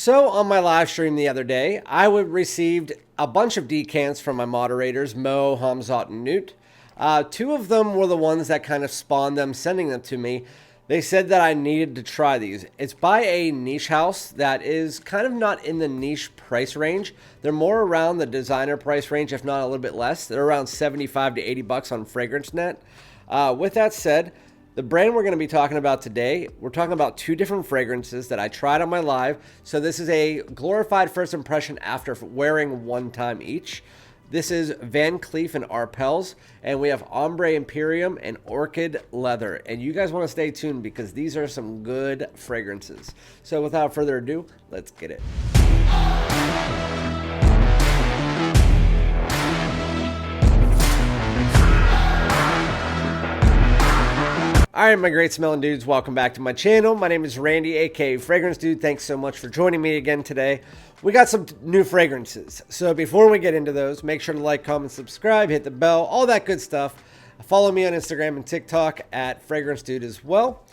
So on my live stream the other day, I received a bunch of decants from my moderators, Mo, Hamzat, and Newt. Two of them were the ones that kind of spawned them sending them to me. They said that I needed to try these. It's by a niche house that is kind of not in the niche price range. They're more around the designer price range, if not a little bit less. They're around 75 to 80 bucks on FragranceNet. With that said, the brand we're going to be talking about today, we're talking about two different fragrances that I tried on my live. So this is a glorified first impression after wearing one time each. This is Van Cleef and Arpels, and we have Ombre Imperial and Orchid Leather. And you guys want to stay tuned because these are some good fragrances. So without further ado, let's get it. Alright, my great smelling dudes, welcome back to my channel. My name is Randy, aka FragranceDoud. Thanks so much for joining me again today. We got some new fragrances. So before we get into those, make sure to like, comment, subscribe, hit the bell, all that good stuff. Follow me on Instagram and TikTok at FragranceDoud as well.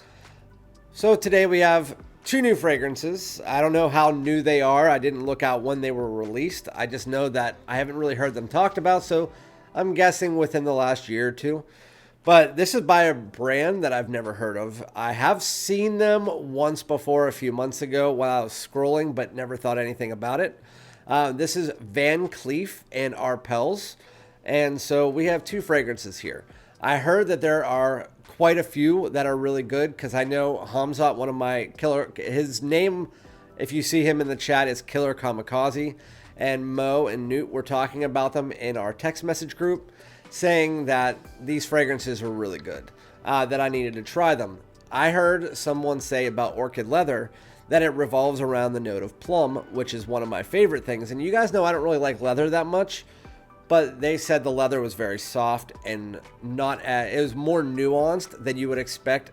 So today we have two new fragrances. I don't know how new they are. I didn't look out when they were released. I just know that I haven't really heard them talked about, so I'm guessing within the last year or two. But this is by a brand that I've never heard of. I have seen them once before a few months ago while I was scrolling, but never thought anything about it. This is Van Cleef and Arpels. And so we have two fragrances here. I heard that there are quite a few that are really good because I know Hamzat, one of my killer, his name, if you see him in the chat, is Killer Kamikaze. And Mo and Newt were talking about them in our text message group, saying that these fragrances were really good, that I needed to try them. I heard someone say about Orchid Leather that it revolves around the note of plum, which is one of my favorite things. And you guys know I don't really like leather that much, but they said the leather was very soft and it was more nuanced than you would expect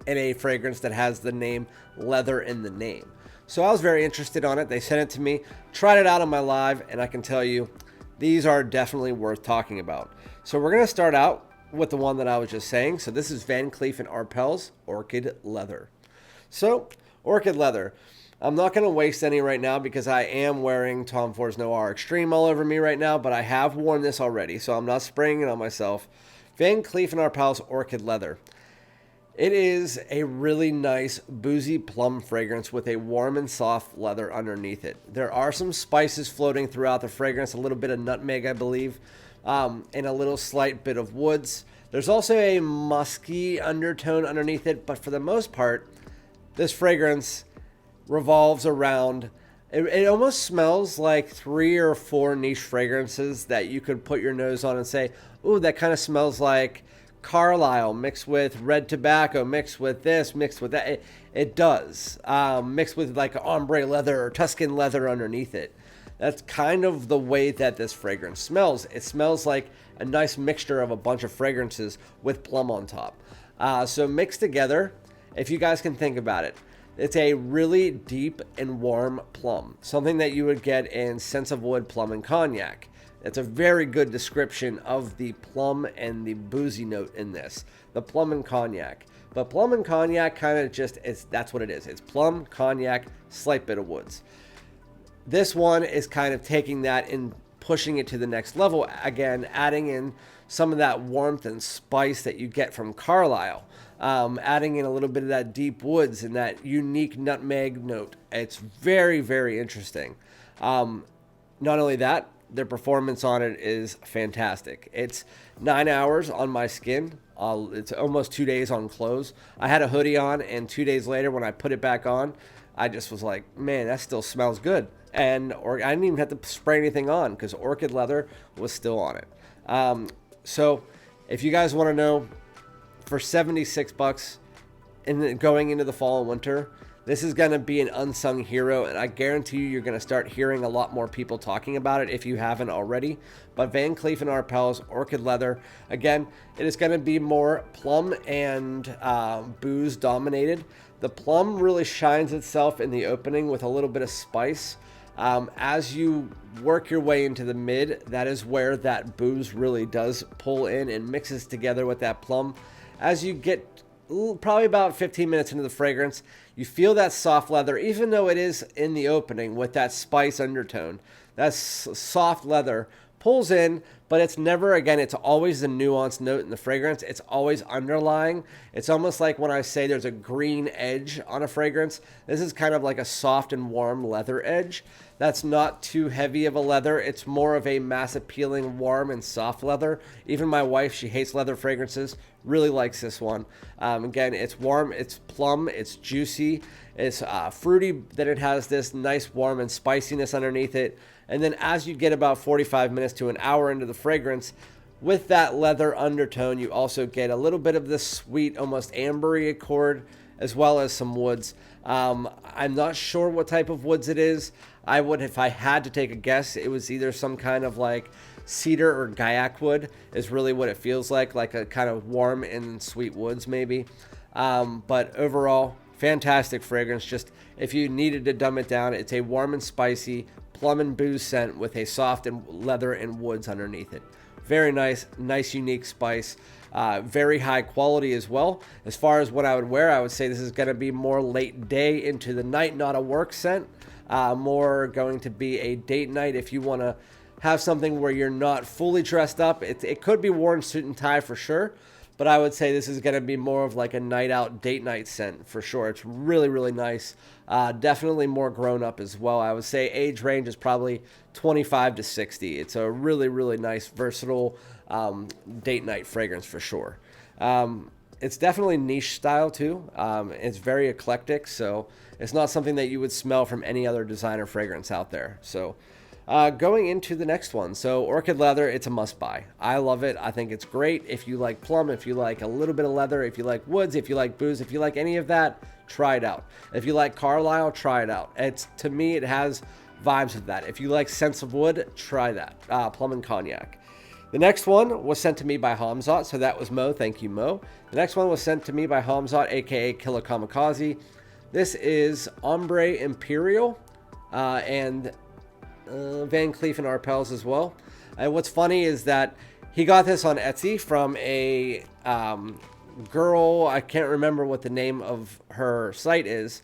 in a fragrance that has the name leather in the name. So I was very interested on it. They sent it to me, tried it out on my live, and I can tell you, these are definitely worth talking about. So we're going to start out with the one that I was just saying. So this is Van Cleef and Arpels Orchid Leather. So Orchid Leather. I'm not going to waste any right now because I am wearing Tom Ford's Noir Extreme all over me right now, but I have worn this already, so I'm not spraying it on myself. Van Cleef and Arpels Orchid Leather. It is a really nice boozy plum fragrance with a warm and soft leather underneath it. There are some spices floating throughout the fragrance, a little bit of nutmeg, I believe, and a little slight bit of woods. There's also a musky undertone underneath it, but for the most part, this fragrance revolves around, it almost smells like 3 or 4 niche fragrances that you could put your nose on and say, ooh, that kind of smells like Carlisle mixed with red tobacco, mixed with this, mixed with that. It does. Mixed with like ombre leather or Tuscan leather underneath it. That's kind of the way that this fragrance smells. It smells like a nice mixture of a bunch of fragrances with plum on top. So mixed together, if you guys can think about it, it's a really deep and warm plum. Something that you would get in Sense of Wood, Plum, and Cognac. It's a very good description of the plum and the boozy note in this. The plum and cognac. But plum and cognac kind of just, that's what it is. It's plum, cognac, slight bit of woods. This one is kind of taking that and pushing it to the next level. Again, adding in some of that warmth and spice that you get from Carlisle. Adding in a little bit of that deep woods and that unique nutmeg note. It's very, very interesting. Not only that, their performance on it is fantastic. It's 9 hours on my skin. It's almost 2 days on clothes. I had a hoodie on, and 2 days later when I put it back on, I just was like, man, that still smells good. And I didn't even have to spray anything on because Orchid Leather was still on it. So if you guys want to know, for 76 bucks and going into the fall and winter, this is going to be an unsung hero, and I guarantee you're going to start hearing a lot more people talking about it if you haven't already. But Van Cleef and Arpels Orchid Leather, again, it is going to be more plum and booze dominated. The plum really shines itself in the opening with a little bit of spice. As you work your way into the mid, that is where that booze really does pull in and mixes together with that plum. As you get probably about 15 minutes into the fragrance, you feel that soft leather, even though it is in the opening with that spice undertone. That soft leather pulls in, but it's never, again, it's always the nuanced note in the fragrance. It's always underlying. It's almost like when I say there's a green edge on a fragrance, this is kind of like a soft and warm leather edge. That's not too heavy of a leather. It's more of a mass appealing, warm and soft leather. Even my wife, she hates leather fragrances, really likes this one. Again, it's warm, it's plum, it's juicy, it's fruity, that it has this nice warm and spiciness underneath it. And then as you get about 45 minutes to an hour into the fragrance, with that leather undertone, you also get a little bit of this sweet, almost ambery accord, as well as some woods. I'm not sure what type of woods it is. I would, if I had to take a guess, it was either some kind of like cedar or gaiac wood is really what it feels like a kind of warm and sweet woods maybe. But overall, fantastic fragrance. Just if you needed to dumb it down, it's a warm and spicy plum and booze scent with a soft and leather and woods underneath it. Very nice, unique spice. Very high quality as well. As far as what I would wear, I would say this is going to be more late day into the night, not a work scent. More going to be a date night if you want to have something where you're not fully dressed up. It could be worn suit and tie for sure, but I would say this is going to be more of like a night out, date night scent for sure. It's really, really nice. Definitely more grown up as well. I would say age range is probably 25 to 60. It's a really, really nice, versatile date night fragrance for sure. It's definitely niche style too. It's very eclectic, so it's not something that you would smell from any other designer fragrance out there. So going into the next one. So Orchid Leather, it's a must buy. I love it. I think it's great. If you like plum, if you like a little bit of leather, if you like woods, if you like booze, if you like any of that, try it out. If you like Carlisle, try it out. To me, it has vibes of that. If you like scents of wood, try that. Plum and cognac. The next one was sent to me by Hamzat, so that was Mo. Thank you, Mo. The next one was sent to me by Hamzat, aka Killer Kamikaze. This is Ombre Imperial and Van Cleef Arpels as well. What's funny is that he got this on Etsy from a girl. I can't remember what the name of her site is,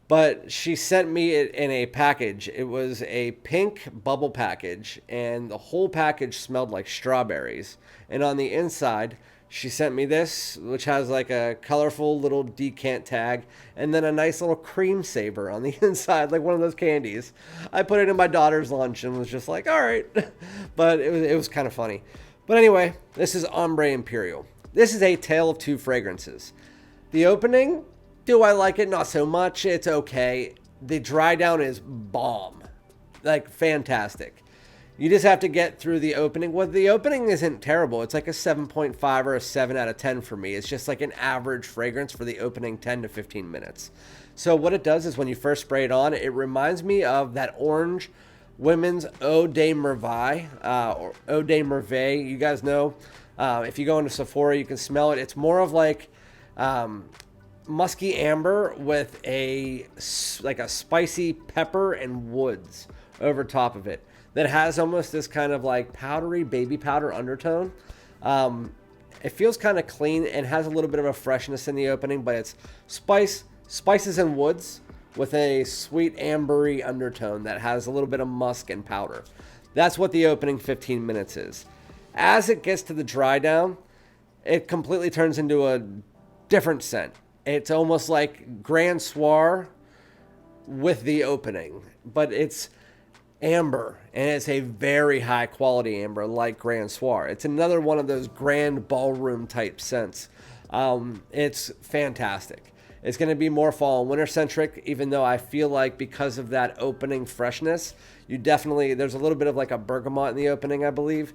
but she sent me it in a package. It was a pink bubble package, and the whole package smelled like strawberries. And on the inside, she sent me this, which has like a colorful little decant tag, and then a nice little cream saver on the inside, like one of those candies. I put it in my daughter's lunch and was just like, all right. But it was kind of funny. But anyway, this is Ombre Imperial. This is a tale of two fragrances. The opening, do I like it? Not so much. It's okay. The dry down is bomb. Like, fantastic. You just have to get through the opening. Well, the opening isn't terrible. It's like a 7.5 or a 7 out of 10 for me. It's just like an average fragrance for the opening 10 to 15 minutes. So what it does is when you first spray it on, it reminds me of that orange women's Eau de Merveille, or Eau de Merveille. You guys know, if you go into Sephora, you can smell it. It's more of like musky amber with a spicy pepper and woods over top of it that has almost this kind of like powdery baby powder undertone. It feels kind of clean and has a little bit of a freshness in the opening, but it's spices and woods with a sweet ambery undertone that has a little bit of musk and powder. That's what the opening 15 minutes is. As it gets to the dry down, it completely turns into a different scent. It's almost like Grand Soir with the opening, but it's amber, and it's a very high quality amber like Grand Soir. It's another one of those grand ballroom type scents. It's fantastic. It's going to be more fall and winter centric, even though I feel like because of that opening freshness, there's a little bit of like a bergamot in the opening, I believe.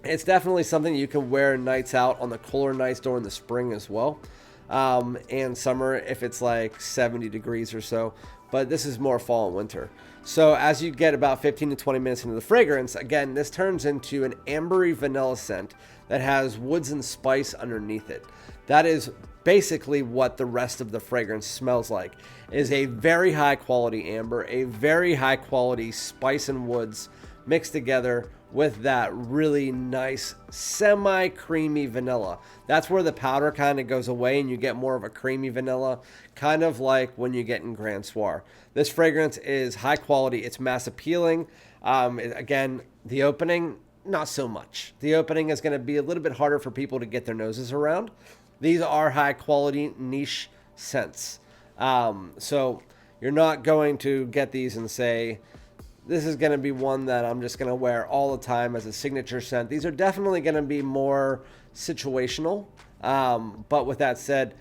It's definitely something you can wear nights out on the cooler nights during the spring as well. And summer if it's like 70 degrees or so, but this is more fall and winter. So as you get about 15 to 20 minutes into the fragrance, again, this turns into an ambery vanilla scent that has woods and spice underneath it. That is basically what the rest of the fragrance smells like. It is a very high quality amber, a very high quality spice and woods mixed together with that really nice semi-creamy vanilla. That's where the powder kind of goes away and you get more of a creamy vanilla, kind of like when you get in Grand Soir. This fragrance is high quality. It's mass appealing. Again, the opening, not so much. The opening is going to be a little bit harder for people to get their noses around. These are high quality niche scents. So you're not going to get these and say, this is going to be one that I'm just going to wear all the time as a signature scent. These are definitely going to be more situational. But with that said,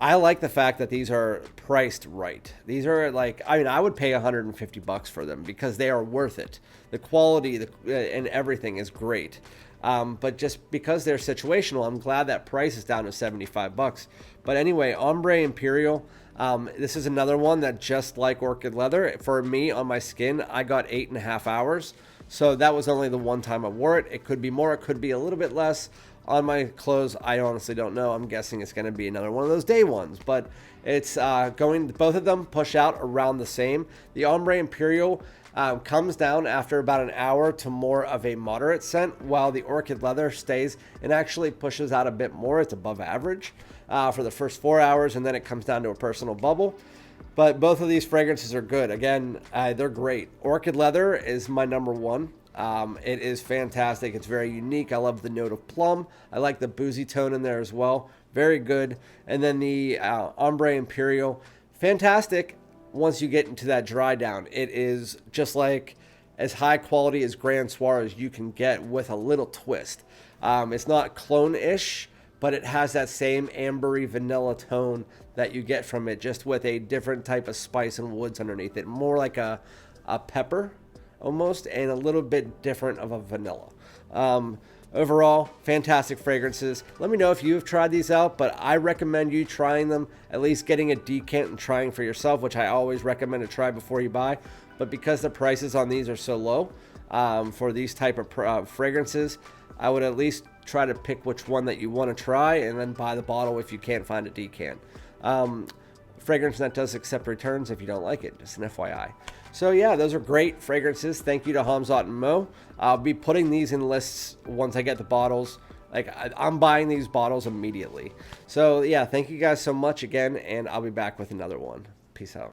I like the fact that these are priced right. These are like, I mean, I would pay $150 for them because they are worth it. The quality and everything is great. But just because they're situational, I'm glad that price is down to $75. But anyway, Ombre Imperial. This is another one that, just like Orchid Leather, for me on my skin, I got 8.5 hours. So that was only the one time I wore it. It could be more, it could be a little bit less. On my clothes, I honestly don't know. I'm guessing it's going to be another one of those day ones. But it's both of them push out around the same. The Ombre Imperial comes down after about an hour to more of a moderate scent, while the Orchid Leather stays and actually pushes out a bit more. It's above average for the first 4 hours, and then it comes down to a personal bubble. But both of these fragrances are good. Again, they're great. Orchid Leather is my number one. It is fantastic. It's very unique. I love the note of plum. I like the boozy tone in there as well. Very good. And then the Ombre Imperial, fantastic. Once you get into that dry down, it is just like as high quality as Grand Soir as you can get with a little twist. It's not clone-ish, but it has that same ambery vanilla tone that you get from it, just with a different type of spice and woods underneath it. More like a pepper almost, and a little bit different of a vanilla. Overall, fantastic fragrances. Let me know if you've tried these out, but I recommend you trying them, at least getting a decant and trying for yourself, which I always recommend to try before you buy. But because the prices on these are so low for these type of fragrances, I would at least try to pick which one that you want to try and then buy the bottle if you can't find a decant. Fragrance Net does accept returns if you don't like it, just an FYI. So yeah, those are great fragrances. Thank you to Hamzat and Mo. I'll be putting these in lists once I get the bottles. Like, I'm buying these bottles immediately. So yeah, thank you guys so much again, and I'll be back with another one. Peace out.